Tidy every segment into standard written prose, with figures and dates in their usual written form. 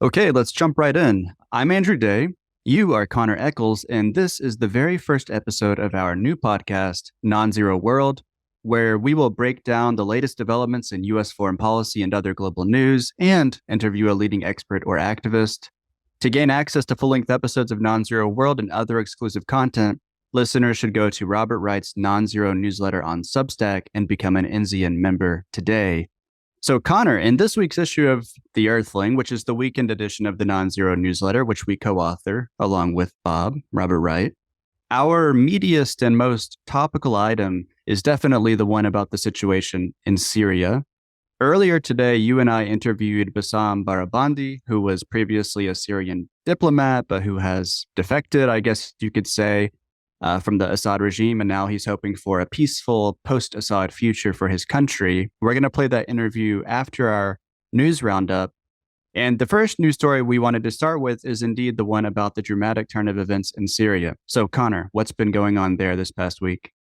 Okay, let's jump right in. I'm Andrew Day. You are Connor Echols, and this is the very first episode of our new podcast, NonZero World, where we will break down the latest developments in U.S. foreign policy and other global news and interview a leading expert or activist. To gain access to full-length episodes of NonZero World and other exclusive content, listeners should go to Robert Wright's NonZero newsletter on Substack and become an NZN member today. So, Connor, in this week's issue of The Earthling, which is the weekend edition of the NonZero newsletter, which we co-author along with Robert Wright, our meatiest and most topical item is definitely the one about the situation in Syria. Earlier today, you and I interviewed Bassam Barabandi, who was previously a Syrian diplomat, but who has defected, I guess you could say, from the Assad regime, and now he's hoping for a peaceful post-Assad future for his country. We're going to play that interview after our news roundup. And the first news story we wanted to start with is indeed the one about the dramatic turn of events in Syria. So, Connor, what's been going on there this past week?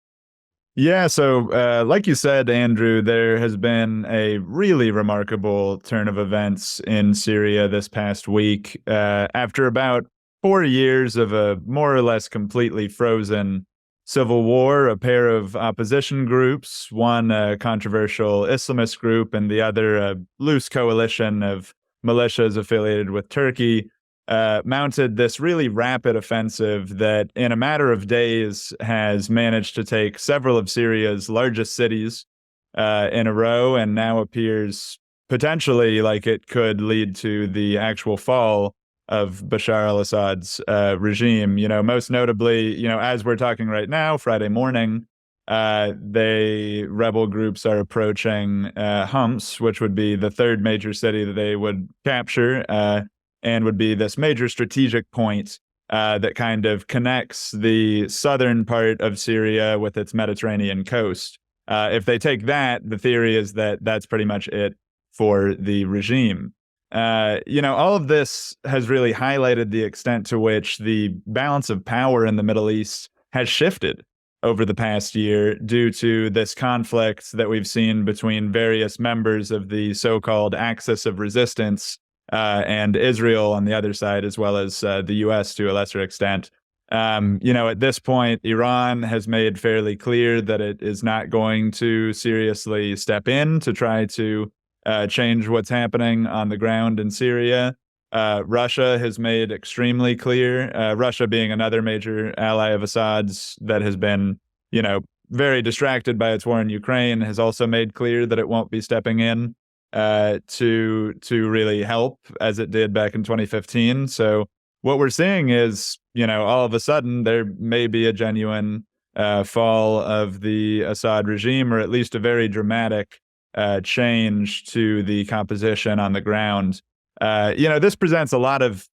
Yeah, so like you said, Andrew, there has been a really remarkable turn of events in Syria this past week. After about 4 years of a more or less completely frozen civil war, a pair of opposition groups, one a controversial Islamist group and the other a loose coalition of militias affiliated with Turkey, mounted this really rapid offensive that in a matter of days has managed to take several of Syria's largest cities in a row, and now appears potentially like it could lead to the actual fall of Bashar al-Assad's regime. Most notably, as we're talking right now, Friday morning, rebel groups are approaching Homs, which would be the third major city that they would capture, and would be this major strategic point that kind of connects the southern part of Syria with its Mediterranean coast. If they take that, the theory is that that's pretty much it for the regime. All of this has really highlighted the extent to which the balance of power in the Middle East has shifted over the past year due to this conflict that we've seen between various members of the so-called axis of resistance and Israel on the other side, as well as the U.S. to a lesser extent. At this point, Iran has made fairly clear that it is not going to seriously step in to try to change what's happening on the ground in Syria. Russia has made extremely clear, Russia being another major ally of Assad's that has been, very distracted by its war in Ukraine, has also made clear that it won't be stepping in to really help as it did back in 2015. So what we're seeing is, all of a sudden there may be a genuine fall of the Assad regime, or at least a very dramatic change to the composition on the ground. This presents a lot of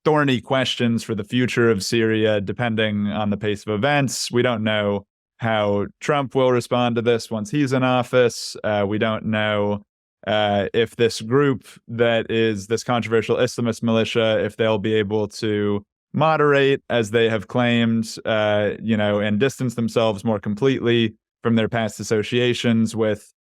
thorny questions for the future of Syria, depending on the pace of events. We don't know how Trump will respond to this once he's in office. We don't know if this group that is this controversial Islamist militia, if they'll be able to moderate, as they have claimed, and distance themselves more completely from their past associations with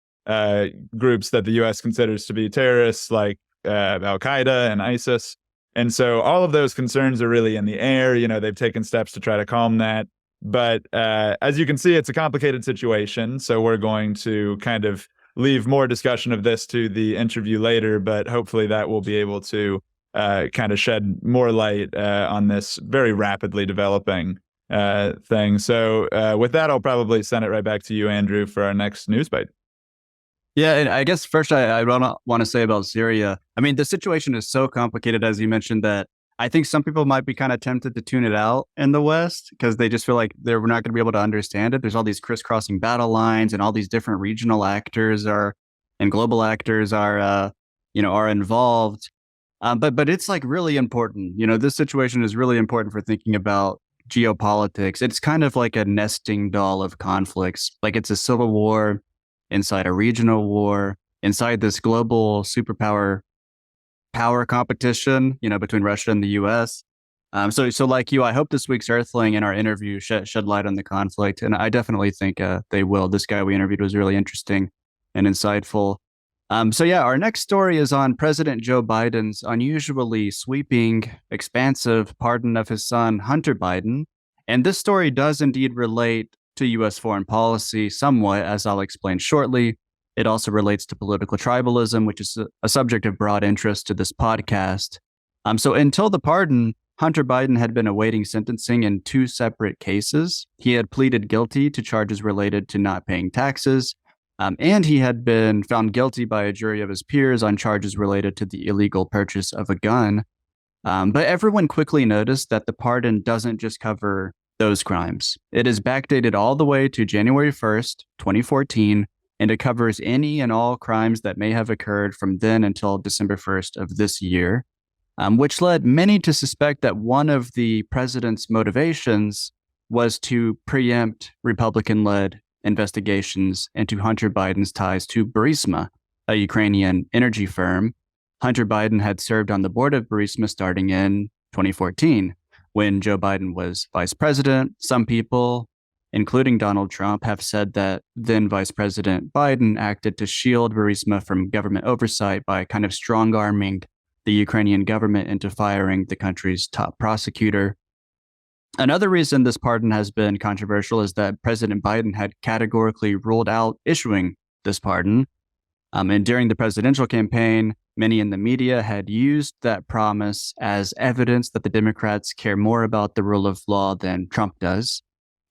groups that the U.S. considers to be terrorists, like Al-Qaeda and ISIS. And so all of those concerns are really in the air. They've taken steps to try to calm that. But as you can see, it's a complicated situation. So we're going to kind of leave more discussion of this to the interview later, but hopefully that will be able to kind of shed more light on this very rapidly developing thing. So with that, I'll probably send it right back to you, Andrew, for our next news bite. Yeah, and I guess first I want to say about Syria. I mean, the situation is so complicated, as you mentioned, that I think some people might be kind of tempted to tune it out in the West because they just feel like they're not going to be able to understand it. There's all these crisscrossing battle lines, and all these different regional actors and global actors are involved. But it's like really important. This situation is really important for thinking about geopolitics. It's kind of like a nesting doll of conflicts. Like it's a civil war inside a regional war, inside this global superpower power competition, between Russia and the U.S. So like you, I hope this week's Earthling and our interview shed light on the conflict, and I definitely think they will. This guy we interviewed was really interesting and insightful. Our next story is on President Joe Biden's unusually sweeping, expansive pardon of his son, Hunter Biden. And this story does indeed relate to U.S. foreign policy somewhat, as I'll explain shortly. It also relates to political tribalism, which is a subject of broad interest to this podcast. So until the pardon, Hunter Biden had been awaiting sentencing in two separate cases. He had pleaded guilty to charges related to not paying taxes, and he had been found guilty by a jury of his peers on charges related to the illegal purchase of a gun. But everyone quickly noticed that the pardon doesn't just cover those crimes. It is backdated all the way to January 1st, 2014, and it covers any and all crimes that may have occurred from then until December 1st of this year, which led many to suspect that one of the president's motivations was to preempt Republican-led investigations into Hunter Biden's ties to Burisma, a Ukrainian energy firm. Hunter Biden had served on the board of Burisma starting in 2014. When Joe Biden was vice president, some people, including Donald Trump, have said that then Vice President Biden acted to shield Burisma from government oversight by kind of strong-arming the Ukrainian government into firing the country's top prosecutor. Another reason this pardon has been controversial is that President Biden had categorically ruled out issuing this pardon. And during the presidential campaign, many in the media had used that promise as evidence that the Democrats care more about the rule of law than Trump does.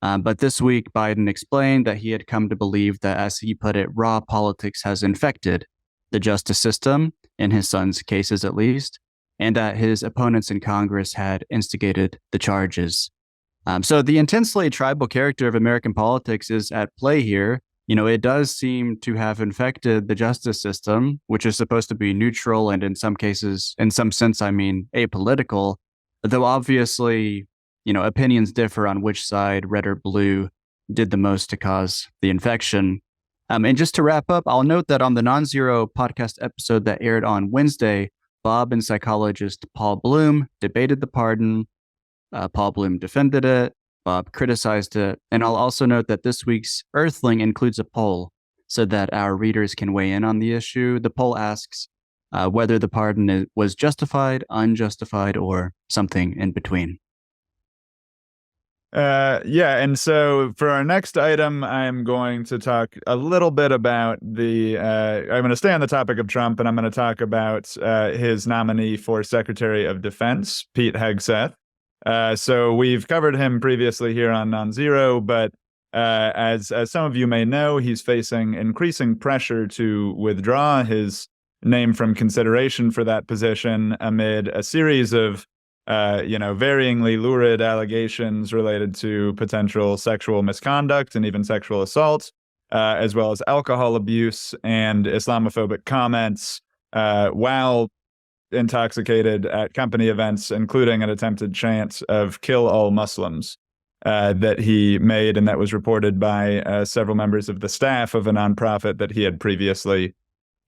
But this week, Biden explained that he had come to believe that, as he put it, raw politics has infected the justice system, in his son's cases at least, and that his opponents in Congress had instigated the charges. So the intensely tribal character of American politics is at play here. It does seem to have infected the justice system, which is supposed to be neutral and in some cases, in some sense, apolitical, though obviously, opinions differ on which side, red or blue, did the most to cause the infection. And just to wrap up, I'll note that on the NonZero podcast episode that aired on Wednesday, Bob and psychologist Paul Bloom debated the pardon. Paul Bloom defended it. Bob criticized it. And I'll also note that this week's Earthling includes a poll so that our readers can weigh in on the issue. The poll asks whether the pardon was justified, unjustified, or something in between. And so for our next item, I'm going to talk a little bit about I'm going to stay on the topic of Trump, and I'm going to talk about his nominee for Secretary of Defense, Pete Hegseth. So we've covered him previously here on NonZero, but as some of you may know, he's facing increasing pressure to withdraw his name from consideration for that position amid a series of varyingly lurid allegations related to potential sexual misconduct and even sexual assault, as well as alcohol abuse and Islamophobic comments while intoxicated at company events, including an attempted chant of "Kill all Muslims" that he made, and that was reported by several members of the staff of a nonprofit that he had previously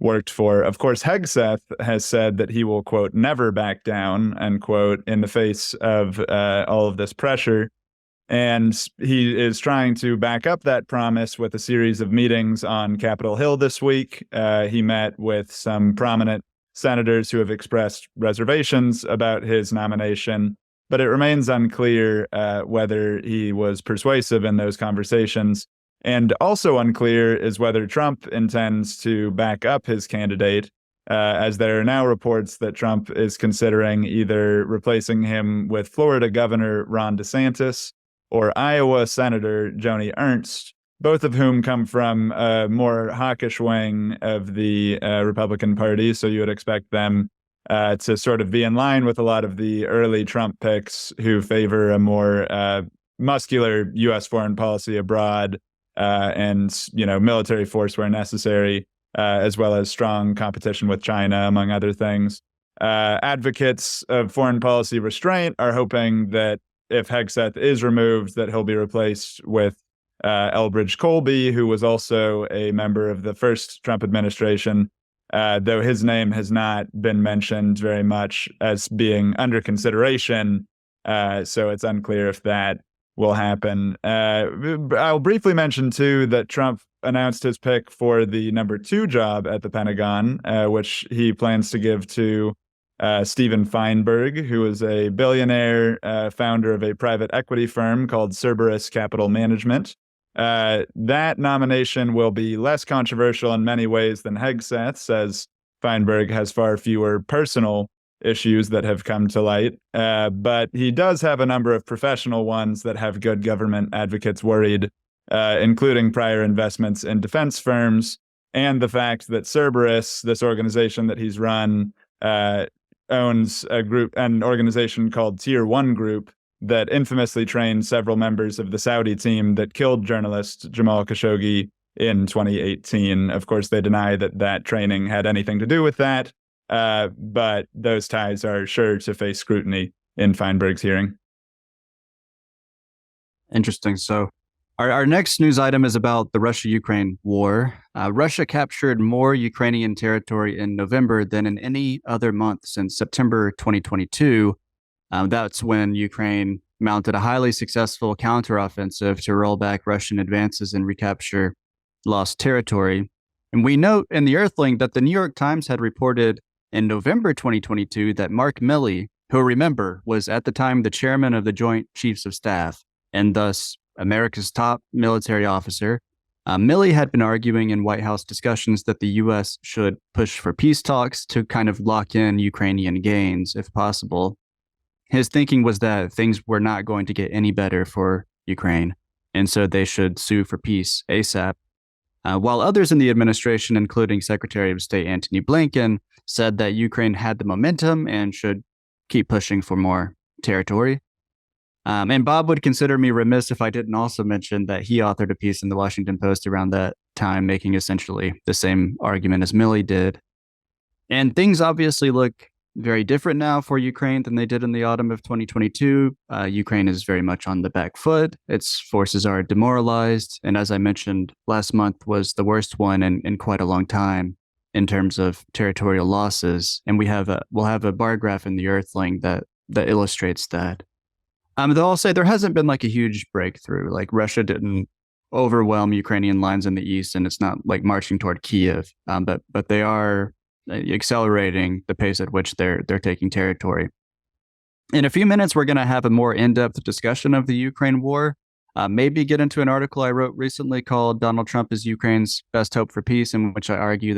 worked for. Of course, Hegseth has said that he will, quote, never back down, unquote, in the face of all of this pressure. And he is trying to back up that promise with a series of meetings on Capitol Hill this week. He met with some prominent senators who have expressed reservations about his nomination, but it remains unclear whether he was persuasive in those conversations. And also unclear is whether Trump intends to back up his candidate, as there are now reports that Trump is considering either replacing him with Florida Governor Ron DeSantis or Iowa Senator Joni Ernst, both of whom come from a more hawkish wing of the Republican Party. So you would expect them to sort of be in line with a lot of the early Trump picks who favor a more muscular U.S. foreign policy abroad and, military force where necessary, as well as strong competition with China, among other things. Advocates of foreign policy restraint are hoping that if Hegseth is removed, that he'll be replaced with Elbridge Colby, who was also a member of the first Trump administration, though his name has not been mentioned very much as being under consideration. So it's unclear if that will happen. I'll briefly mention, too, that Trump announced his pick for the number 2 job at the Pentagon, which he plans to give to Steven Feinberg, who is a billionaire founder of a private equity firm called Cerberus Capital Management. That nomination will be less controversial in many ways than Hegseth's, as Feinberg has far fewer personal issues that have come to light. But he does have a number of professional ones that have good government advocates worried, including prior investments in defense firms and the fact that Cerberus, this organization that he's run, owns an organization called Tier 1 Group that infamously trained several members of the Saudi team that killed journalist Jamal Khashoggi in 2018. Of course, they deny that training had anything to do with that, but those ties are sure to face scrutiny in Feinberg's hearing. Interesting. So our next news item is about the Russia-Ukraine war. Russia captured more Ukrainian territory in November than in any other month since September 2022. That's when Ukraine mounted a highly successful counteroffensive to roll back Russian advances and recapture lost territory. And we note in the Earthling that the New York Times had reported in November 2022 that Mark Milley, who remember was at the time the chairman of the Joint Chiefs of Staff and thus America's top military officer, Milley had been arguing in White House discussions that the U.S. should push for peace talks to kind of lock in Ukrainian gains if possible. His thinking was that things were not going to get any better for Ukraine, and so they should sue for peace ASAP. While others in the administration, including Secretary of State Antony Blinken, said that Ukraine had the momentum and should keep pushing for more territory. And Bob would consider me remiss if I didn't also mention that he authored a piece in the Washington Post around that time, making essentially the same argument as Milley did. And things obviously look very different now for Ukraine than they did in the autumn of 2022. Ukraine is very much on the back foot. Its forces are demoralized. And as I mentioned, last month was the worst one in quite a long time in terms of territorial losses. And we'll have a bar graph in the Earthling that illustrates that. Though I'll say there hasn't been like a huge breakthrough. Like Russia didn't overwhelm Ukrainian lines in the east, and it's not like marching toward Kiev. But they are accelerating the pace at which they're taking territory. In a few minutes, we're going to have a more in-depth discussion of the Ukraine war. Maybe get into an article I wrote recently called "Donald Trump is Ukraine's Best Hope for Peace," in which I argue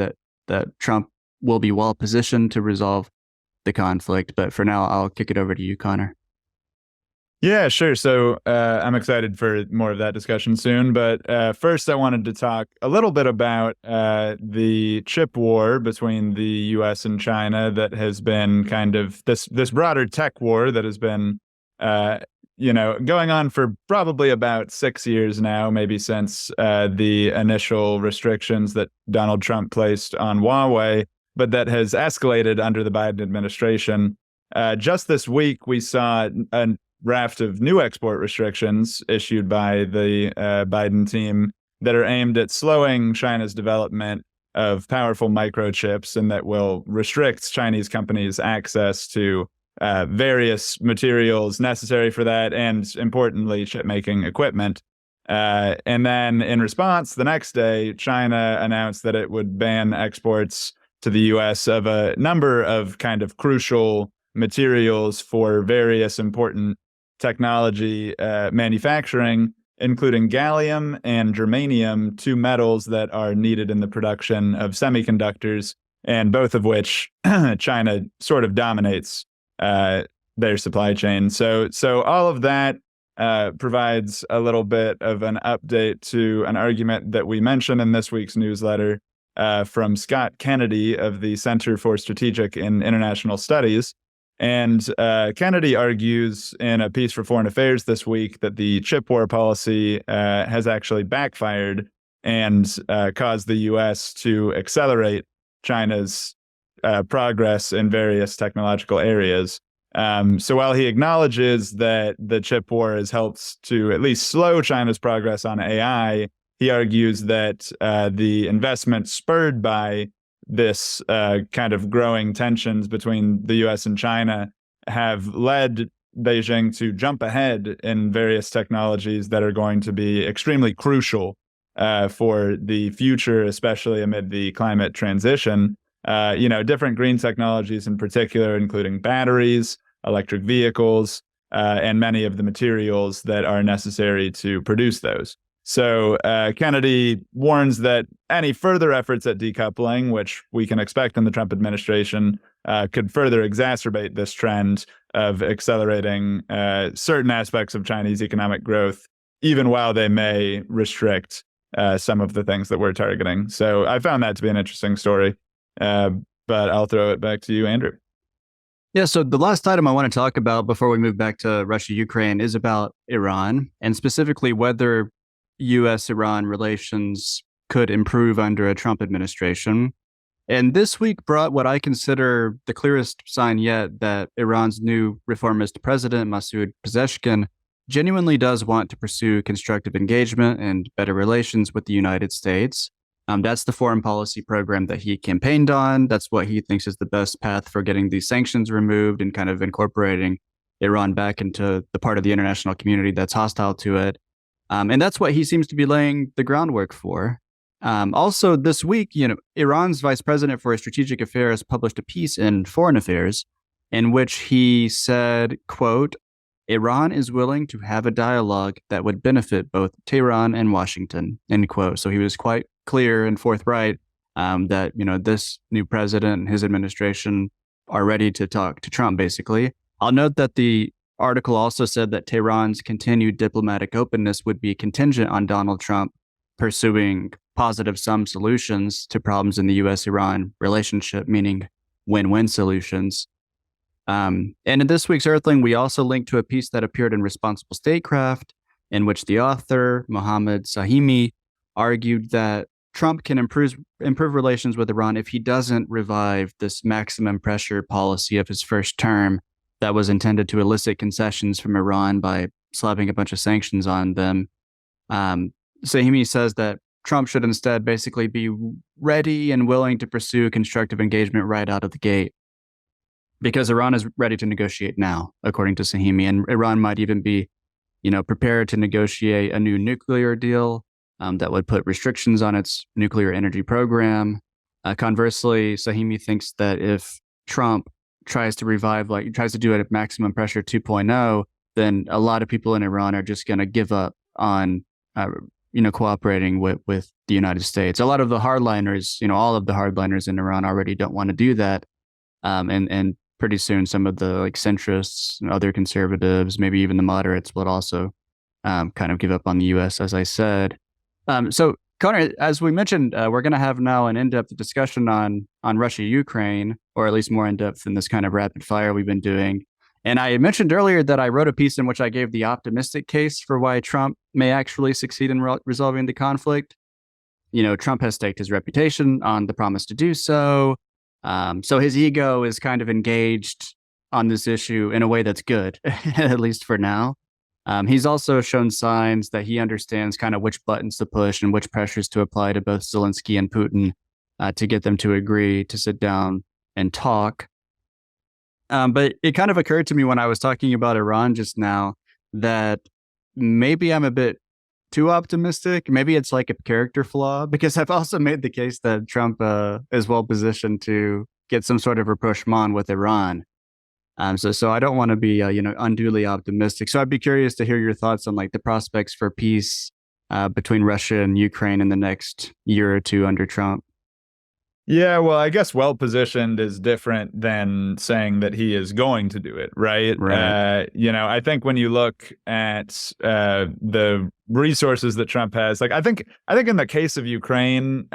that Trump will be well positioned to resolve the conflict. But for now, I'll kick it over to you, Connor. Yeah, sure. So I'm excited for more of that discussion soon. But first, I wanted to talk a little bit about the chip war between the U.S. and China that has been kind of this broader tech war that has been, going on for probably about 6 years now, maybe since the initial restrictions that Donald Trump placed on Huawei, but that has escalated under the Biden administration. Just this week, we saw a raft of new export restrictions issued by the Biden team that are aimed at slowing China's development of powerful microchips and that will restrict Chinese companies' access to various materials necessary for that and, importantly, chip-making equipment. And then in response, the next day, China announced that it would ban exports to the U.S. of a number of kind of crucial materials for various important technology manufacturing, including gallium and germanium, two metals that are needed in the production of semiconductors, and both of which China sort of dominates their supply chain. So all of that provides a little bit of an update to an argument that we mentioned in this week's newsletter from Scott Kennedy of the Center for Strategic and International Studies. And Kennedy argues in a piece for Foreign Affairs this week that the chip war policy has actually backfired and caused the U.S. to accelerate China's progress in various technological areas. So while he acknowledges that the chip war has helped to at least slow China's progress on AI, he argues that the investment spurred by this kind of growing tensions between the U.S. and China have led Beijing to jump ahead in various technologies that are going to be extremely crucial for the future, especially amid the climate transition. Different green technologies in particular, including batteries, electric vehicles, and many of the materials that are necessary to produce those. So Kennedy warns that any further efforts at decoupling, which we can expect in the Trump administration, could further exacerbate this trend of accelerating certain aspects of Chinese economic growth, even while they may restrict some of the things that we're targeting. So I found that to be an interesting story. But I'll throw it back to you, Andrew. Yeah, so the last item I want to talk about before we move back to Russia-Ukraine is about Iran, and specifically whether U.S.-Iran relations could improve under a Trump administration. And this week brought what I consider the clearest sign yet that Iran's new reformist president, Masoud Pezeshkian, genuinely does want to pursue constructive engagement and better relations with the United States. That's the foreign policy program that he campaigned on. That's what he thinks is the best path for getting these sanctions removed and kind of incorporating Iran back into the part of the international community that's hostile to it. And that's what he seems to be laying the groundwork for. Also, this week, Iran's vice president for strategic affairs published a piece in Foreign Affairs in which he said, quote, Iran is willing to have a dialogue that would benefit both Tehran and Washington, end quote. So he was quite clear and forthright that, this new president and his administration are ready to talk to Trump, basically. I'll note that the article also said that Tehran's continued diplomatic openness would be contingent on Donald Trump pursuing positive sum solutions to problems in the U.S.-Iran relationship, meaning win-win solutions. And in this week's Earthling, we also linked to a piece that appeared in Responsible Statecraft, in which the author, Mohammad Sahimi, argued that Trump can improve relations with Iran if he doesn't revive this maximum pressure policy of his first term that was intended to elicit concessions from Iran by slapping a bunch of sanctions on them. Sahimi says that Trump should instead basically be ready and willing to pursue constructive engagement right out of the gate, because Iran is ready to negotiate now, according to Sahimi, and Iran might even be, prepared to negotiate a new nuclear deal that would put restrictions on its nuclear energy program. Conversely, Sahimi thinks that if Trump tries to do it at maximum pressure 2.0, then a lot of people in Iran are just going to give up on, cooperating with the United States. A lot of the hardliners, all of the hardliners in Iran already don't want to do that. And pretty soon some of the centrists and other conservatives, maybe even the moderates, would also kind of give up on the U.S., as I said. So, Connor, as we mentioned, we're going to have now an in-depth discussion on Russia-Ukraine, or at least more in-depth than this kind of rapid fire we've been doing. And I mentioned earlier that I wrote a piece in which I gave the optimistic case for why Trump may actually succeed in resolving the conflict. Trump has staked his reputation on the promise to do so. So his ego is kind of engaged on this issue in a way that's good, at least for now. He's also shown signs that he understands kind of which buttons to push and which pressures to apply to both Zelensky and Putin to get them to agree to sit down and talk. But it kind of occurred to me when I was talking about Iran just now that maybe I'm a bit too optimistic. Maybe it's like a character flaw, because I've also made the case that Trump is well positioned to get some sort of rapprochement with Iran. So I don't want to be unduly optimistic. So I'd be curious to hear your thoughts on the prospects for peace between Russia and Ukraine in the next year or two under Trump. Yeah, well, I guess well-positioned is different than saying that he is going to do it, right? Right. I think when you look at the resources that Trump has, I think in the case of Ukraine,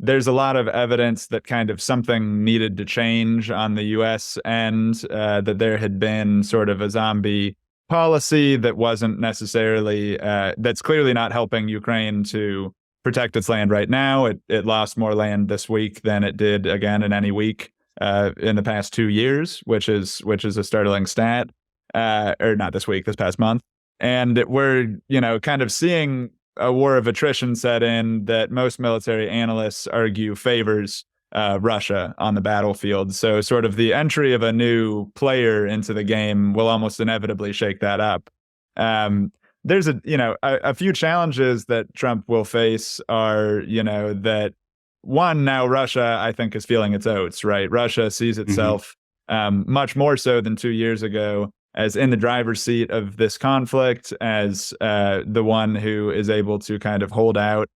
there's a lot of evidence that kind of something needed to change on the U.S. end, that there had been sort of a zombie policy that wasn't necessarily, that's clearly not helping Ukraine to protect its land right now. It lost more land this week than it did again in any week in the past 2 years, which is a startling stat. Or not this week, this past month. And we're kind of seeing a war of attrition set in that most military analysts argue favors Russia on the battlefield. So sort of the entry of a new player into the game will almost inevitably shake that up. there's a few challenges that Trump will face are, that one, now Russia, I think, is feeling its oats, right? Russia sees itself much more so than 2 years ago as in the driver's seat of this conflict, as the one who is able to kind of hold out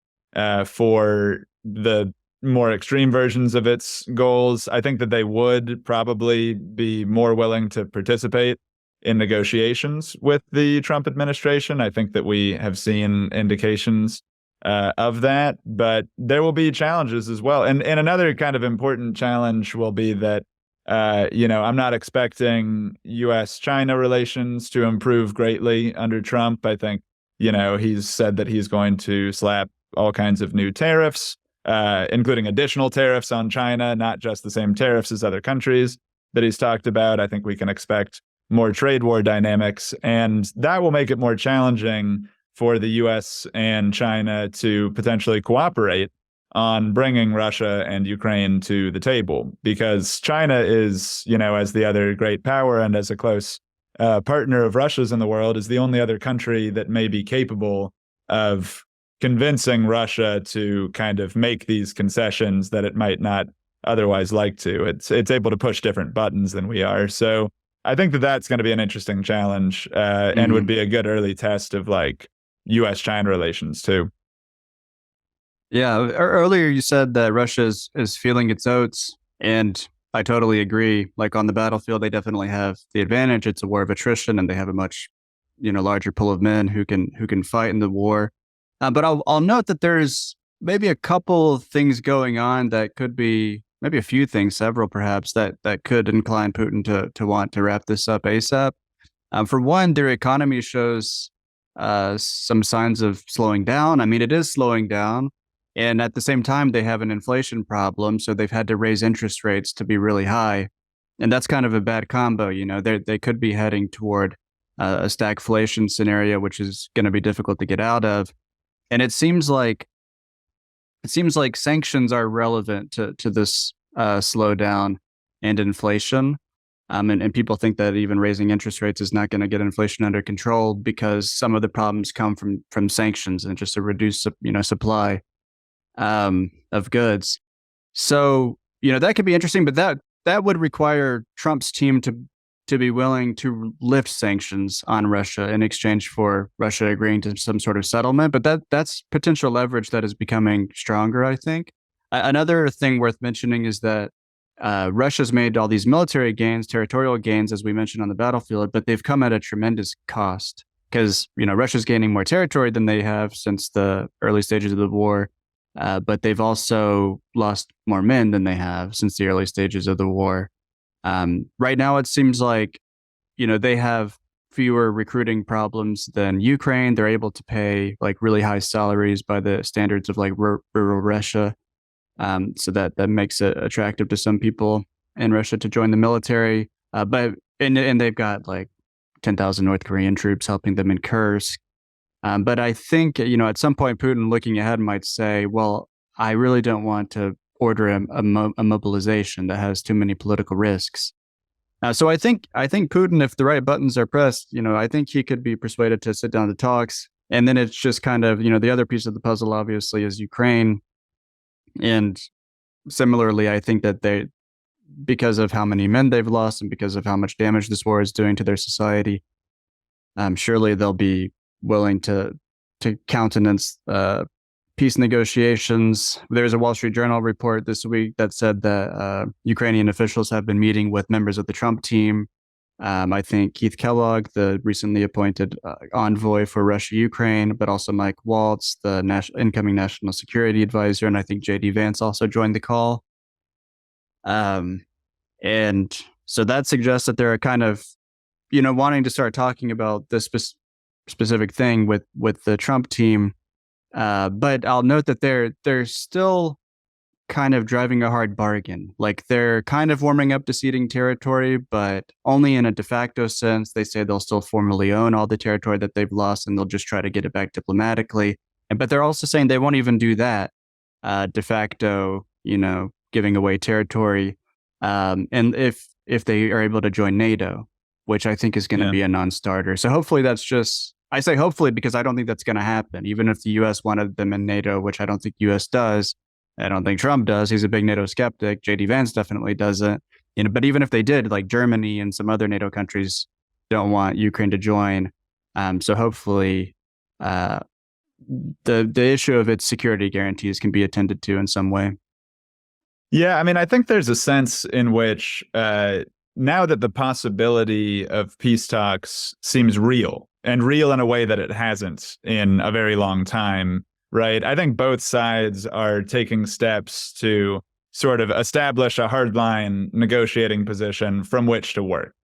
for the more extreme versions of its goals. I think that they would probably be more willing to participate in negotiations with the Trump administration. I think that we have seen indications of that, but there will be challenges as well. And another kind of important challenge will be that, I'm not expecting U.S.-China relations to improve greatly under Trump. I think, he's said that he's going to slap all kinds of new tariffs, including additional tariffs on China, not just the same tariffs as other countries that he's talked about. I think we can expect more trade war dynamics, and that will make it more challenging for the U.S. and China to potentially cooperate on bringing Russia and Ukraine to the table, because China is, as the other great power and as a close partner of Russia's in the world, is the only other country that may be capable of convincing Russia to kind of make these concessions that it might not otherwise like to. It's able to push different buttons than we are. So I think that that's going to be an interesting challenge and would be a good early test of like U.S.-China relations too. Yeah, earlier you said that Russia is feeling its oats, and I totally agree. Like on the battlefield, they definitely have the advantage. It's a war of attrition, and they have a much, larger pool of men who can fight in the war. But I'll note that there's maybe a couple things going on that could be, maybe a few things, several perhaps, that could incline Putin to want to wrap this up ASAP. For one, their economy shows some signs of slowing down. I mean, it is slowing down. And at the same time, they have an inflation problem, so they've had to raise interest rates to be really high. And that's kind of a bad combo. They could be heading toward a stagflation scenario, which is going to be difficult to get out of. And it seems like sanctions are relevant to this slowdown and inflation. And people think that even raising interest rates is not going to get inflation under control, because some of the problems come from sanctions and just a reduced supply of goods. So, that could be interesting, but that would require Trump's team to be willing to lift sanctions on Russia in exchange for Russia agreeing to some sort of settlement. But that's potential leverage that is becoming stronger, I think. Another thing worth mentioning is that Russia's made all these military gains, territorial gains, as we mentioned on the battlefield, but they've come at a tremendous cost, because, Russia's gaining more territory than they have since the early stages of the war. But they've also lost more men than they have since the early stages of the war. Right now, it seems like, they have fewer recruiting problems than Ukraine. They're able to pay like really high salaries by the standards of like rural Russia. So that makes it attractive to some people in Russia to join the military. But they've got like 10,000 North Korean troops helping them in Kursk. But I think, at some point, Putin, looking ahead, might say, well, I really don't want to order a mobilization that has too many political risks. So I think Putin, if the right buttons are pressed, I think he could be persuaded to sit down to talks. And then it's just kind of, the other piece of the puzzle, obviously, is Ukraine. And similarly, I think that because of how many men they've lost and because of how much damage this war is doing to their society, surely they'll be willing to countenance peace negotiations. There's a Wall Street Journal report this week that said that Ukrainian officials have been meeting with members of the Trump team. I think Keith Kellogg, the recently appointed envoy for Russia-Ukraine, but also Mike Waltz, the incoming national security advisor, and I think J.D. Vance also joined the call. And so that suggests that they're kind of, wanting to start talking about this specific thing with the Trump team. But I'll note that they're still kind of driving a hard bargain. Like, they're kind of warming up to ceding territory, but only in a de facto sense. They say they'll still formally own all the territory that they've lost, and they'll just try to get it back diplomatically. But they're also saying they won't even do that de facto, giving away territory. And if they are able to join NATO, which I think is going to be a non-starter. So hopefully that's just I say hopefully because I don't think that's going to happen. Even if the U.S. wanted them in NATO, which I don't think U.S. does, I don't think Trump does. He's a big NATO skeptic. J.D. Vance definitely doesn't. But even if they did, like Germany and some other NATO countries don't want Ukraine to join. So hopefully, the issue of its security guarantees can be attended to in some way. Yeah, I mean, I think there's a sense in which now that the possibility of peace talks seems real, and real in a way that it hasn't in a very long time, right? I think both sides are taking steps to sort of establish a hardline negotiating position from which to work.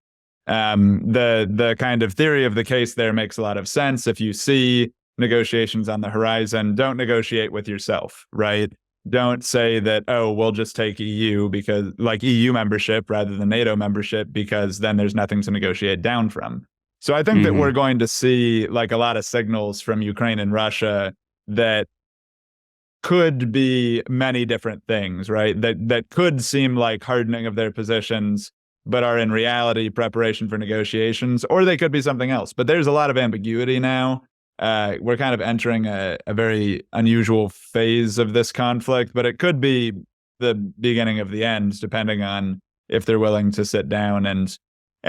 The kind of theory of the case there makes a lot of sense. If you see negotiations on the horizon, don't negotiate with yourself, right? Don't say that, oh, we'll just take EU because like EU membership rather than NATO membership, because then there's nothing to negotiate down from. So I think that we're going to see like a lot of signals from Ukraine and Russia that could be many different things, right? That could seem like hardening of their positions, but are in reality preparation for negotiations, or they could be something else. But there's a lot of ambiguity now. We're kind of entering a very unusual phase of this conflict, but it could be the beginning of the end, depending on if they're willing to sit down and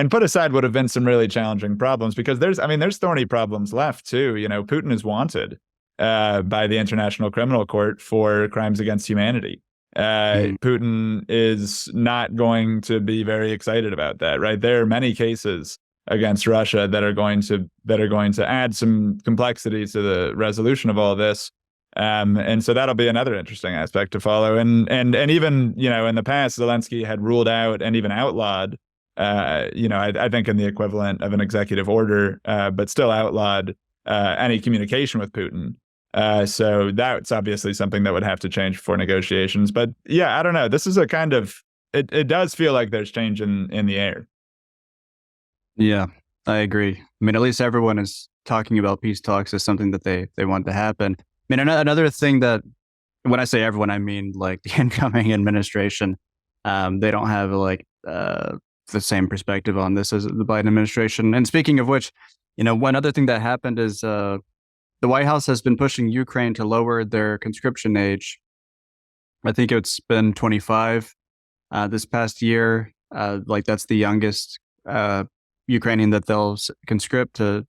put aside what have been some really challenging problems. Because there's thorny problems left too. You know, Putin is wanted by the International Criminal Court for crimes against humanity. Putin is not going to be very excited about that, right? There are many cases against Russia that are going to add some complexity to the resolution of all this, and so that'll be another interesting aspect to follow. And even in the past, Zelensky had ruled out and even outlawed, I think in the equivalent of an executive order, but still outlawed any communication with Putin. So that's obviously something that would have to change before negotiations. But yeah, I don't know. This is a kind of it does feel like there's change in the air. Yeah, I agree. I mean, at least everyone is talking about peace talks as something that they want to happen. I mean, another thing that, when I say everyone, I mean like the incoming administration. They don't have like the same perspective on this as the Biden administration. And speaking of which, one other thing that happened is the White House has been pushing Ukraine to lower their conscription age. I think it's been 25 this past year. Like that's the youngest Ukrainian that they'll conscript to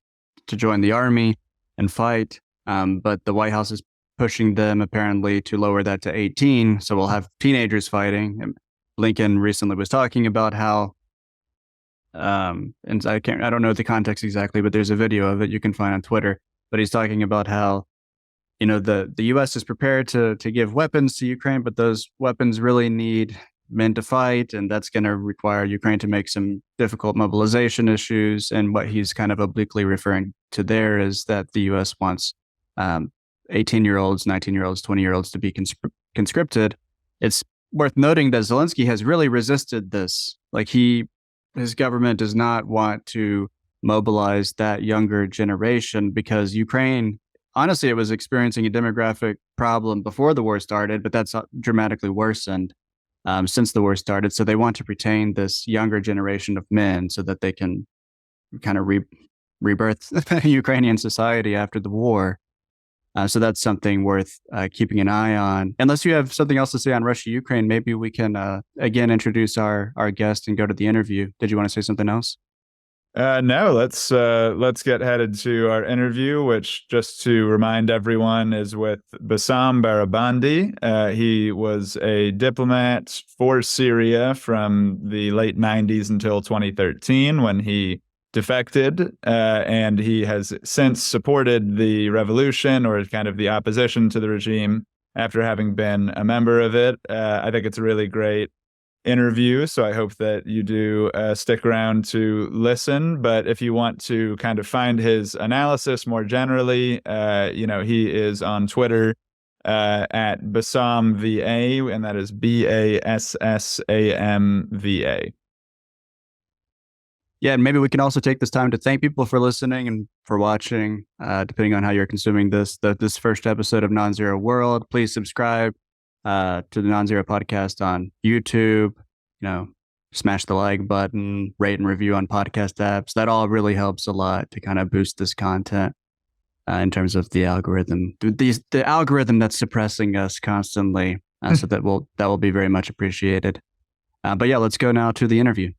join the army and fight. But the White House is pushing them apparently to lower that to 18. So we'll have teenagers fighting. And Lincoln recently was talking about how, and I don't know the context exactly, but there's a video of it you can find on Twitter. But he's talking about how, the U.S. is prepared to give weapons to Ukraine, but those weapons really need men to fight, and that's going to require Ukraine to make some difficult mobilization issues. And what he's kind of obliquely referring to there is that the U.S. wants 18-year-olds, 19-year-olds, 20-year-olds to be conscripted. It's worth noting that Zelensky has really resisted this. Like his government does not want to mobilize that younger generation because Ukraine, honestly, it was experiencing a demographic problem before the war started, but that's dramatically worsened since the war started. So they want to retain this younger generation of men so that they can kind of rebirth Ukrainian society after the war. So that's something worth keeping an eye on. Unless you have something else to say on Russia-Ukraine, maybe we can again introduce our guest and go to the interview. Did you want to say something else? No, let's get headed to our interview, which, just to remind everyone, is with Bassam Barabandi. He was a diplomat for Syria from the late 90s until 2013 when he defected, and he has since supported the revolution, or kind of the opposition to the regime, after having been a member of it. I think it's a really great interview, so I hope that you do stick around to listen. But if you want to kind of find his analysis more generally, he is on Twitter at Basam VA, and that is BASSAMVA. Yeah, and maybe we can also take this time to thank people for listening and for watching, depending on how you're consuming this first episode of NonZero World. Please subscribe to the NonZero podcast on YouTube, smash the like button, rate and review on podcast apps. That all really helps a lot to kind of boost this content. in terms of the algorithm, the algorithm that's suppressing us constantly. So that will be very much appreciated. But yeah, let's go now to the interview.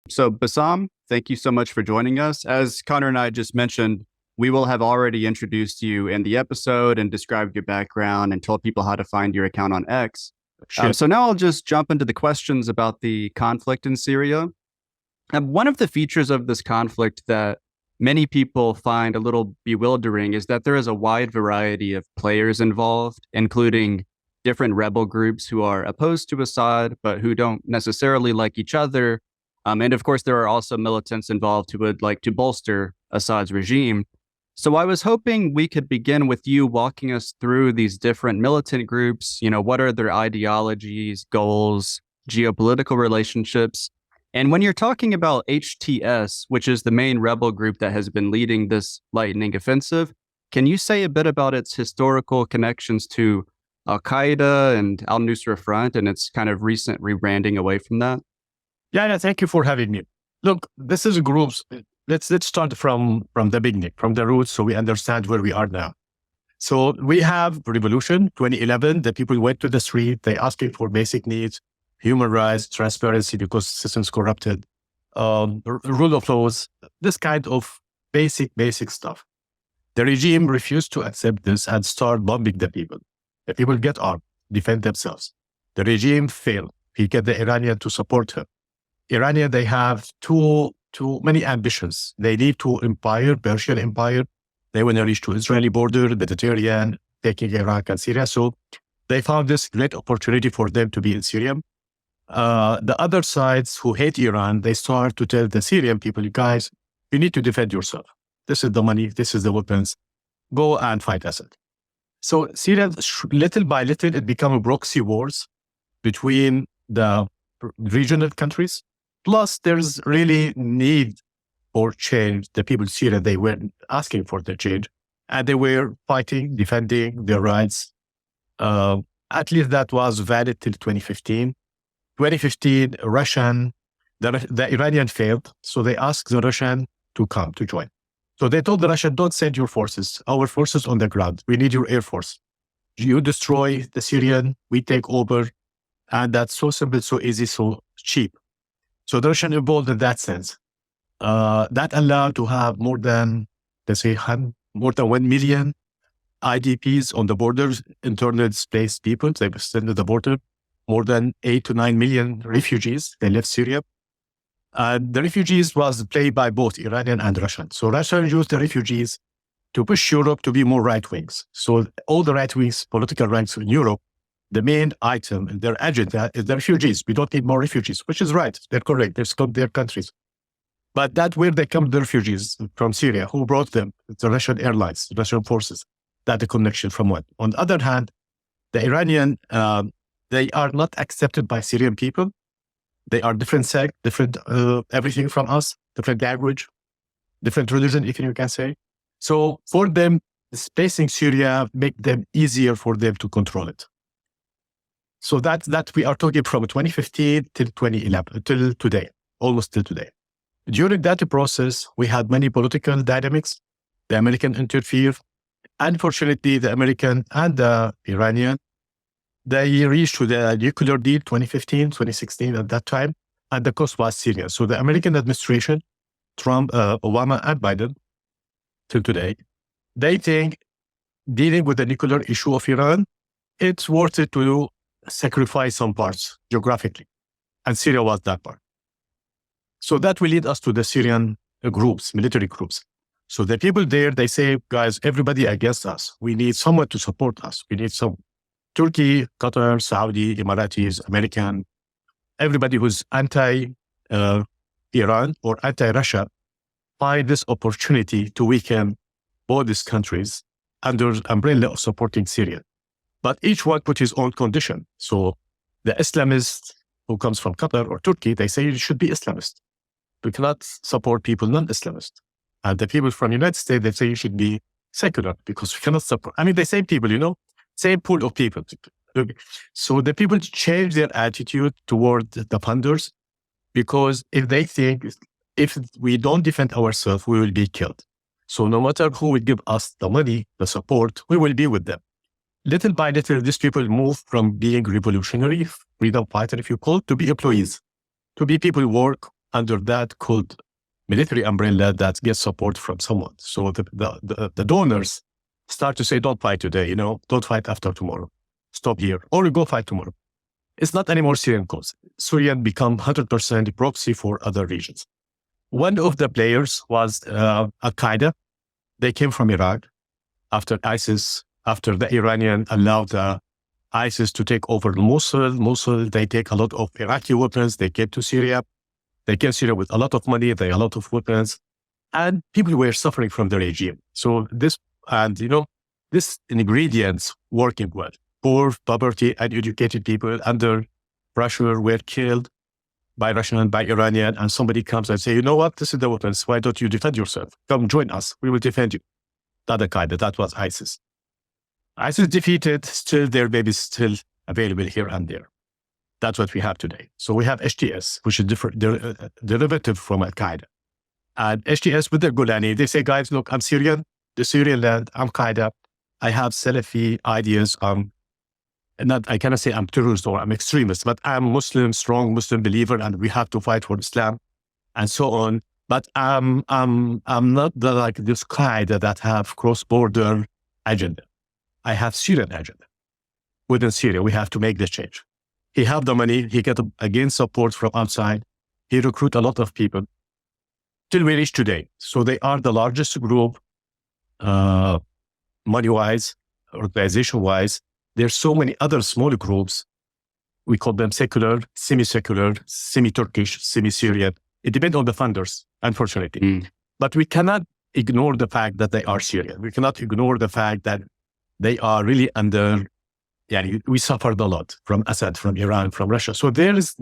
So Bassam, thank you so much for joining us. As Connor and I just mentioned, we will have already introduced you in the episode and described your background and told people how to find your account on X. So now I'll just jump into the questions about the conflict in Syria. One of the features of this conflict that many people find a little bewildering is that there is a wide variety of players involved, including different rebel groups who are opposed to Assad, but who don't necessarily like each other. And of course, there are also militants involved who would like to bolster Assad's regime. So I was hoping we could begin with you walking us through these different militant groups. What are their ideologies, goals, geopolitical relationships? And when you're talking about HTS, which is the main rebel group that has been leading this lightning offensive, can you say a bit about its historical connections to Al-Qaeda and Al-Nusra Front and its kind of recent rebranding away from that? Yeah, thank you for having me. Look, this is groups. Let's start from the beginning, from the roots, so we understand where we are now. So we have revolution 2011. The people went to the street. They asking for basic needs, human rights, transparency because systems corrupted, rule of laws, this kind of basic stuff. The regime refused to accept this and start bombing the people. The people get armed, defend themselves. The regime failed. He get the Iranian to support him. Iranian, they have too many ambitions. They need to empire, Persian empire. They want to reach to Israeli border, Mediterranean, taking Iraq and Syria. So they found this great opportunity for them to be in Syria. The other sides who hate Iran, they start to tell the Syrian people, you guys, you need to defend yourself. This is the money. This is the weapons. Go and fight Assad. So Syria, little by little, it became a proxy wars between the regional countries. Plus, there's really need for change. The people in Syria, they were asking for the change. And they were fighting, defending their rights. At least that was valid till 2015. 2015, the Iranian failed. So they asked the Russian to come, to join. So they told the Russian, don't send your forces. Our forces on the ground. We need your air force. You destroy the Syrian, we take over. And that's so simple, so easy, so cheap. So the Russian involved in that sense. That allowed to have more than 1 million IDPs on the borders, internally displaced people. They extended the border. More than 8 to 9 million refugees. They left Syria. The refugees was played by both Iranian and Russian. So Russia used the refugees to push Europe to be more right wings. So all the right wings, political ranks in Europe, the main item in their agenda is the refugees. We don't need more refugees, which is right. They're correct. They've come their countries. But that's where they come, the refugees from Syria. Who brought them? The Russian airlines, the Russian forces. That's the connection from one. On the other hand, the Iranian, they are not accepted by Syrian people. They are different sect, different everything from us, different language, different religion, if you can say. So for them, spacing Syria make them easier for them to control it. So that we are talking from 2015 till 2011, till today, almost till today. During that process, we had many political dynamics. The American interfered. Unfortunately, the American and the Iranian, they reached to the nuclear deal 2015, 2016 at that time, and the cost was serious. So the American administration, Trump, Obama, and Biden, till today, they think dealing with the nuclear issue of Iran, it's worth it to sacrifice some parts geographically. And Syria was that part. So that will lead us to the Syrian groups, military groups. So the people there, they say, guys, everybody against us. We need someone to support us. We need some Turkey, Qatar, Saudi, Emiratis, American, everybody who's anti-Iran or anti-Russia, find this opportunity to weaken both these countries under umbrella of supporting Syria. But each one put his own condition. So the Islamist who comes from Qatar or Turkey, they say you should be Islamist. We cannot support people non-Islamist. And the people from the United States, they say you should be secular because we cannot support. I mean, the same people, same pool of people. So the people change their attitude toward the funders because if they think If we don't defend ourselves, we will be killed. So no matter who will give us the money, the support, we will be with them. Little by little, these people move from being revolutionary, freedom fighter, if you call, to be employees, to be people who work under that called military umbrella that gets support from someone. So the donors start to say, don't fight today, don't fight after tomorrow. Stop here, or go fight tomorrow. It's not anymore Syrian cause. Syrian become 100% proxy for other regions. One of the players was Al-Qaeda. They came from Iraq after ISIS, after the Iranian allowed ISIS to take over Mosul, they take a lot of Iraqi weapons. They came to Syria. They came to Syria with a lot of money. They had a lot of weapons. And people were suffering from the regime. So this ingredients working well. Poor, poverty, uneducated people under pressure were killed by Russian, by Iranian, and somebody comes and say, you know what, this is the weapons. Why don't you defend yourself? Come join us. We will defend you. Not Al-Qaeda. That was ISIS. ISIS defeated, still their babies still available here and there. That's what we have today. So we have HTS, which is different, derivative from Al-Qaeda. And HTS with their Golani, they say, guys, look, I'm Syrian, the Syrian land, I'm Qaeda. I have Salafi ideas. I cannot say I'm terrorist or I'm extremist, but I'm Muslim, strong Muslim believer, and we have to fight for Islam and so on. But I'm not like this Qaeda that have cross-border agenda. I have Syrian agenda. Within Syria, we have to make this change. He have the money. He get again support from outside. He recruit a lot of people till we reach today. So they are the largest group, money-wise, organization-wise. There's so many other smaller groups. We call them secular, semi-secular, semi-Turkish, semi-Syrian. It depends on the funders, unfortunately. But we cannot ignore the fact that they are Syrian. We cannot ignore the fact that they are really under, we suffered a lot from Assad, from Iran, from Russia. So there is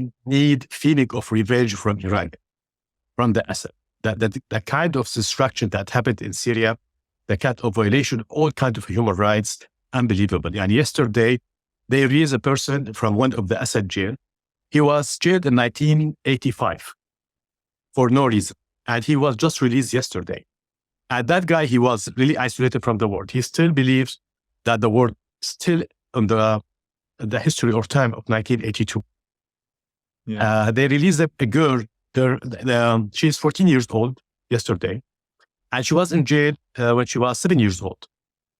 feeling of revenge from Iran, from the Assad. The kind of destruction that happened in Syria, the kind of violation of all kinds of human rights, unbelievable. And yesterday, they released a person from one of the Assad jail. He was jailed in 1985 for no reason. And he was just released yesterday. And that guy, he was really isolated from the world. He still believes that the world still in the history or time of 1982. Yeah. They released a girl, she's 14 years old yesterday. And she was in jail when she was 7 years old.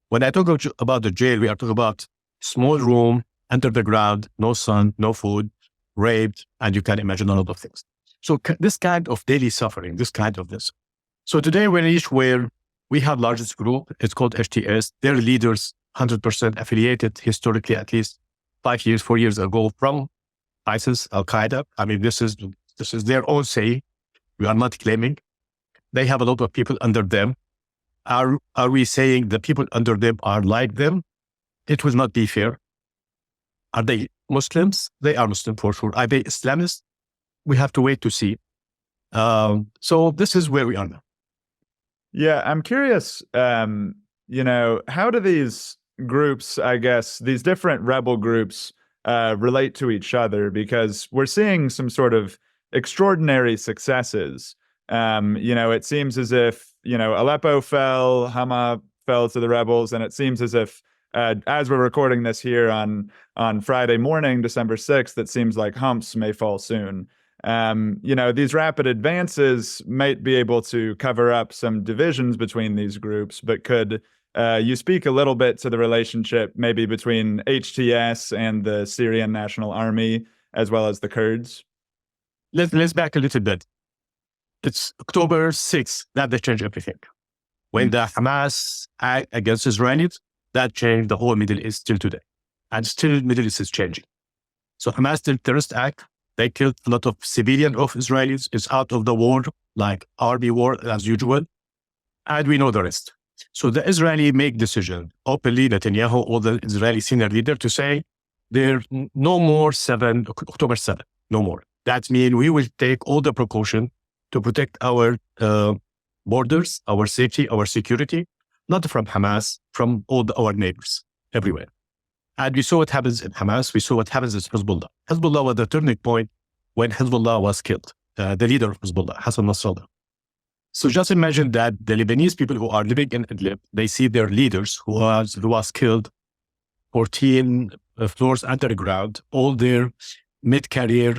When I talk about the jail, we are talking about small room, under the ground, no sun, no food, raped, and you can imagine a lot of things. So this kind of daily suffering, this kind of this. So today we reach where we have largest group. It's called HTS. Their leaders, 100% affiliated historically, at least 4 years ago from ISIS, Al-Qaeda. I mean, this is their own say. We are not claiming. They have a lot of people under them. Are we saying the people under them are like them? It will not be fair. Are they Muslims? They are Muslim for sure. Are they Islamists? We have to wait to see. So this is where we are now. Yeah, I'm curious, how do these groups, I guess, these different rebel groups relate to each other? Because we're seeing some sort of extraordinary successes. It seems as if, Aleppo fell, Hama fell to the rebels, and it seems as if, as we're recording this here on Friday morning, December 6th, it seems like Homs may fall soon. These rapid advances might be able to cover up some divisions between these groups, but could you speak a little bit to the relationship maybe between HTS and the Syrian National Army, as well as the Kurds? Let's back a little bit. It's October 6th that they changed everything. When the Hamas act against Israelis, that changed the whole Middle East till today. And still Middle East is changing. So Hamas did terrorist act. They killed a lot of civilians of Israelis. It's out of the war, like army war as usual. And we know the rest. So the Israeli make decision openly, Netanyahu, all the Israeli senior leader, to say there no more October 7, no more. That means we will take all the precaution to protect our borders, our safety, our security, not from Hamas, from all our neighbors everywhere. And we saw what happens in Hamas. We saw what happens in Hezbollah. Hezbollah was the turning point when Hezbollah was killed. the leader of Hezbollah, Hassan Nasrallah. So just imagine that the Lebanese people who are living in Idlib, they see their leaders who was killed 14 floors underground, all their mid-career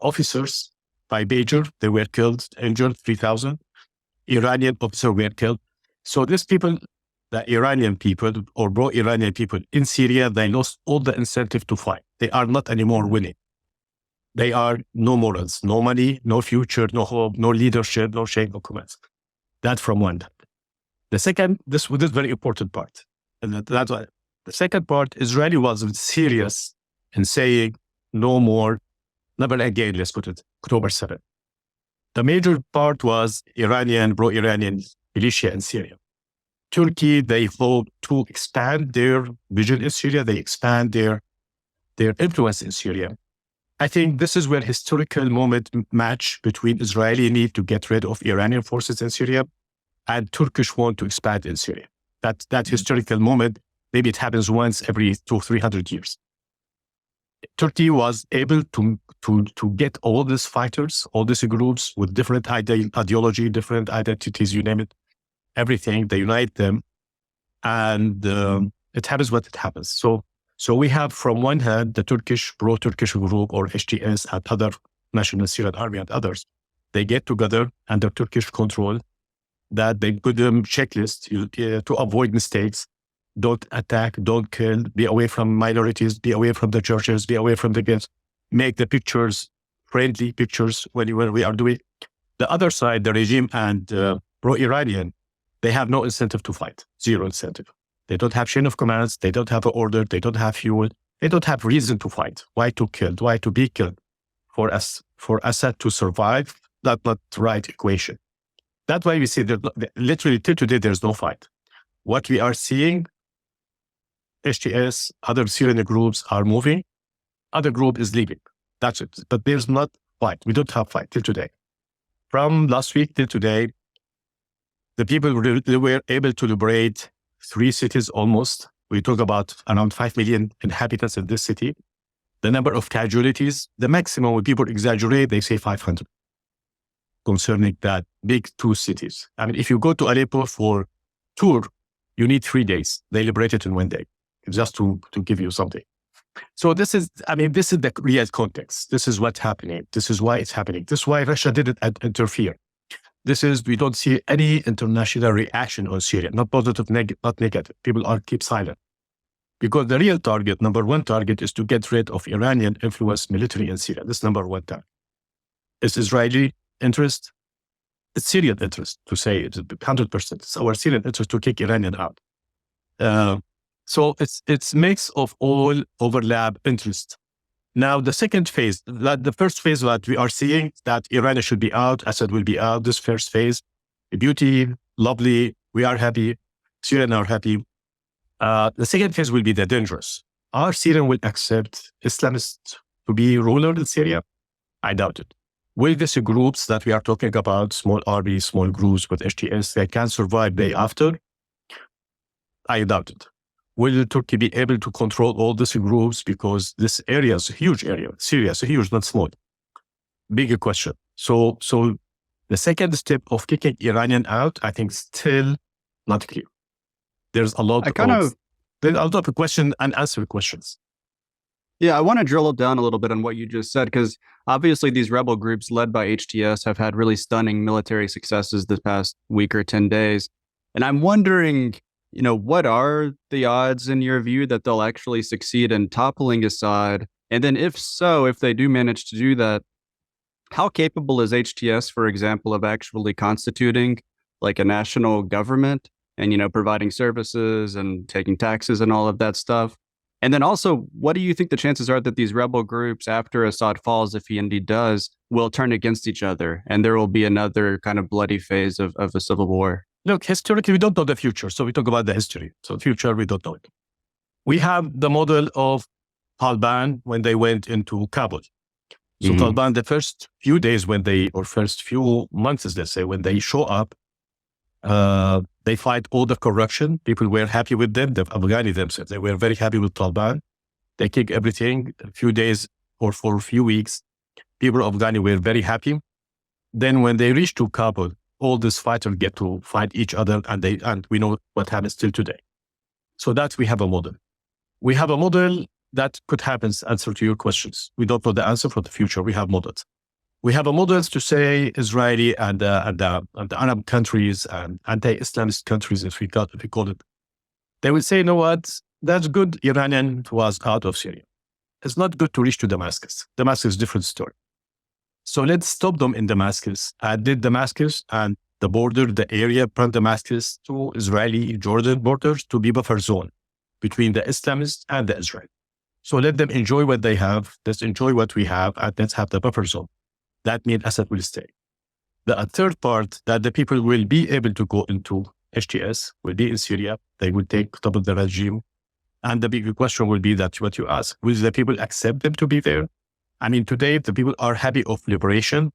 officers by Bejar, they were killed, injured, 3,000. Iranian officers were killed. So these people, the Iranian people or pro-Iranian people in Syria, they lost all the incentive to fight. They are not anymore winning. They are no morals, no money, no future, no hope, no leadership, no shape of command. That from one. The second, this was a very important part. And that's why the second part, Israeli was serious in saying no more, never again, let's put it, October 7th. The major part was Iranian, pro-Iranian militia in Syria. Turkey, they hope to expand their vision in Syria. They expand their influence in Syria. I think this is where historical moment match between Israeli need to get rid of Iranian forces in Syria and Turkish want to expand in Syria. That historical moment, maybe it happens once every 200-300 years. Turkey was able to get all these fighters, all these groups with different ideology, different identities, you name it, everything, they unite them. And it happens what it happens. So we have from one hand, the Turkish, pro-Turkish group or HTS and other National Syrian Army and others. They get together under Turkish control that they put them checklist to avoid mistakes. Don't attack, don't kill, be away from minorities, be away from the churches, be away from the gates. Make the pictures, friendly pictures when we are doing. The other side, the regime and pro-Iranian, they have no incentive to fight, zero incentive. They don't have chain of commands. They don't have an order. They don't have fuel. They don't have reason to fight. Why to kill? Why to be killed? For Assad to survive, that's not the right equation. That's why we see that literally till today, there's no fight. What we are seeing, HTS, other Syrian groups are moving. Other group is leaving. That's it. But there's not fight. We don't have fight till today. From last week till today, the people were able to liberate 3 cities almost. We talk about around 5 million inhabitants in this city. The number of casualties, the maximum when people exaggerate, they say 500 concerning that big 2 cities. I mean, if you go to Aleppo for tour, you need 3 days. They liberate it in 1 day, just to give you something. So this is the real context. This is what's happening. This is why it's happening. This is why Russia didn't interfere. We don't see any international reaction on Syria, not positive, not negative. People keep silent. Because the real target, number one target, is to get rid of Iranian influence military in Syria. This is number one target. It's Israeli interest. It's Syrian interest to say it's 100%. It's our Syrian interest to kick Iranian out. So it's mix of all overlap interest. Now, the second phase, the first phase that we are seeing, that Iran should be out, Assad will be out, this first phase, beauty, lovely, we are happy, Syrians are happy. The second phase will be the dangerous. Are Syrians will accept Islamists to be ruler in Syria? I doubt it. Will these groups that we are talking about, small armies, small groups with HTS, they can survive day after? I doubt it. Will Turkey be able to control all these groups? Because this area is a huge area. Syria is huge, not small. Bigger question. So the second step of kicking Iranian out, I think still not clear. There's a lot of question and answer questions. Yeah, I want to drill down a little bit on what you just said, because obviously these rebel groups led by HTS have had really stunning military successes this past week or 10 days. And I'm wondering, what are the odds in your view that they'll actually succeed in toppling Assad? And then if so, if they do manage to do that, how capable is HTS, for example, of actually constituting like a national government and, providing services and taking taxes and all of that stuff? And then also, what do you think the chances are that these rebel groups, after Assad falls, if he indeed does, will turn against each other and there will be another kind of bloody phase of a civil war? Look, historically, we don't know the future. So we talk about the history. So future, we don't know it. We have the model of Taliban when they went into Kabul. So Taliban, the first few days first few months, let's say, when they show up, they fight all the corruption. People were happy with them. The Afghani themselves, they were very happy with Taliban. They kick everything. A few days or for a few weeks, people of Afghani were very happy. Then when they reach to Kabul, all these fighters get to fight each other, and we know what happens till today. So that we have a model. We have a model that could happen, answer to your questions. We don't know the answer for the future. We have models. We have a models to say Israeli and the Arab countries and anti-Islamist countries, if we call it. They will say, you know what? That's good. Iranian was out of Syria. It's not good to reach to Damascus. Damascus is a different story. So let's stop them in Damascus. Did Damascus and the border, the area from Damascus to Israeli-Jordan borders to be buffer zone between the Islamists and the Israel. So let them enjoy what they have. Let's enjoy what we have, and let's have the buffer zone. That means Assad will stay. The third part, that the people will be able to go into HTS, will be in Syria. They will take top of the regime. And the big question will be that what you ask, will the people accept them to be there? I mean, today, the people are happy of liberation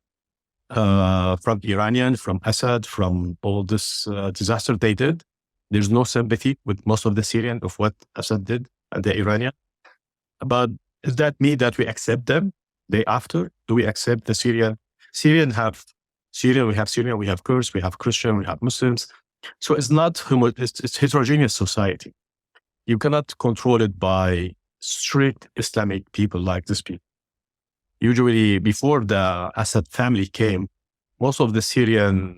from Iranian, from Assad, from all this disaster they did. There's no sympathy with most of the Syrian of what Assad did and the Iranian. But does that mean that we accept them day after? Do we accept the Syrian? We have Syrian, we have Kurds, we have Christian, we have Muslims. So it's not it's heterogeneous society. You cannot control it by strict Islamic people like this people. Usually, before the Assad family came, most of the Syrian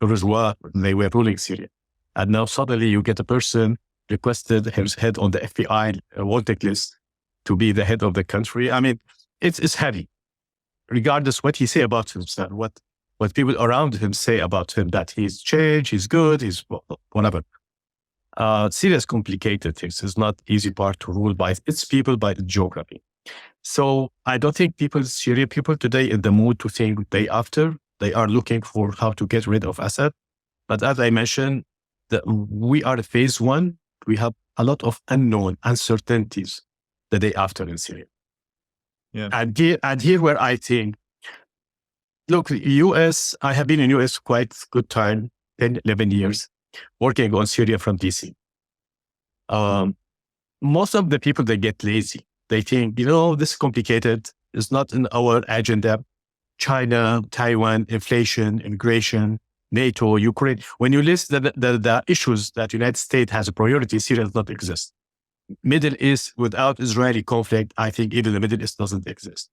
bourgeois, they were ruling Syria. And now suddenly you get a person requested his head on the FBI wanted list to be the head of the country. I mean, it's heavy. Regardless what he say about himself, what people around him say about him, that he's changed, he's good, he's whatever. Syria is complicated things. It's not easy part to rule by its people, by the geography. So I don't think Syrian people today in the mood to think day after. They are looking for how to get rid of Assad. But as I mentioned, we are phase one. We have a lot of unknown uncertainties the day after in Syria. Yeah. And here where I think, look, US, I have been in US quite good time, 10, 11 years, working on Syria from DC. Most of the people, they get lazy. They think, this is complicated. It's not in our agenda. China, Taiwan, inflation, immigration, NATO, Ukraine. When you list the issues that United States has a priority, Syria does not exist. Middle East, without Israeli conflict, I think even the Middle East doesn't exist.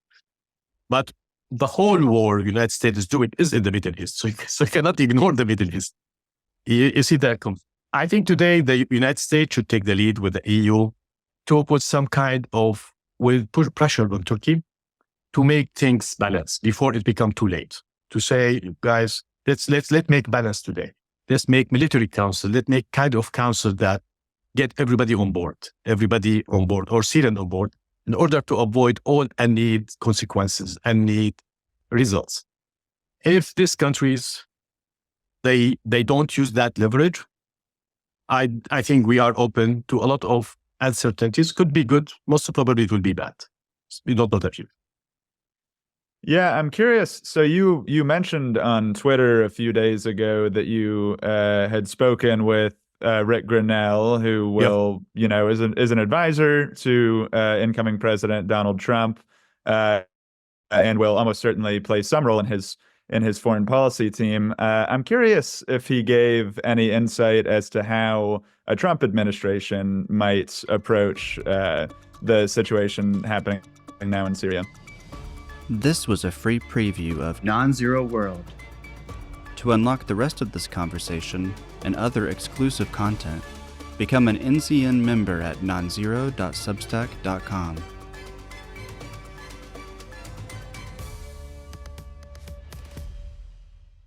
But the whole war United States is doing is in the Middle East. So you cannot ignore the Middle East. You see that comes. I think today the United States should take the lead with the EU to put some kind of, will put pressure on Turkey to make things balanced before it becomes too late. To say, guys, let's make balance today. Let's make military council. Let's make kind of council that get everybody on board or Syrian on board in order to avoid all unneeded consequences, unneeded results. If these countries, they don't use that leverage, I think we are open to a lot of uncertainties. Could be good. Most probably it will be bad. We don't know that yet. Yeah, I'm curious. So you mentioned on Twitter a few days ago that you had spoken with Rick Grinnell, who will, is an advisor to incoming President Donald Trump, and will almost certainly play some role in his foreign policy team. I'm curious if he gave any insight as to how a Trump administration might approach the situation happening now in Syria. This was a free preview of NonZero World. To unlock the rest of this conversation and other exclusive content, become an NCN member at nonzero.substack.com.